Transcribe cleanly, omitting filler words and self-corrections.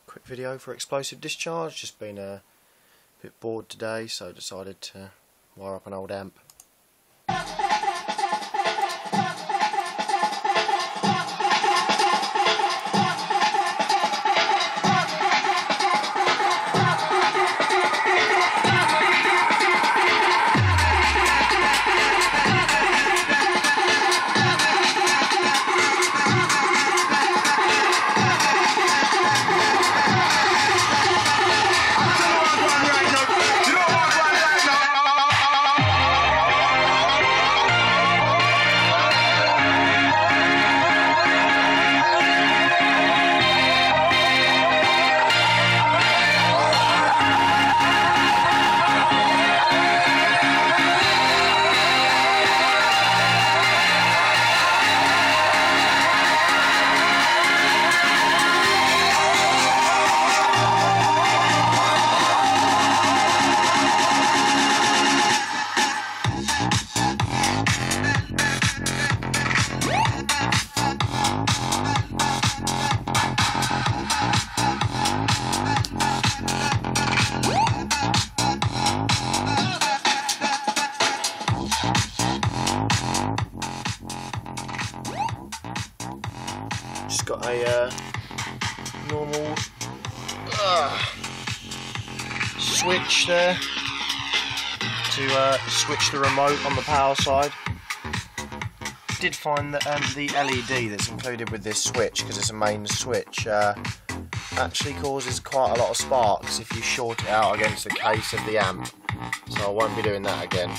Quick video for explosive discharge. Just been a bit bored today, so decided to wire up an old amp. Just got a normal switch there to switch the remote on the power side. Did find that the LED that's included with this switch, because it's a main switch, actually causes quite a lot of sparks if you short it out against the case of the amp, so I won't be doing that again.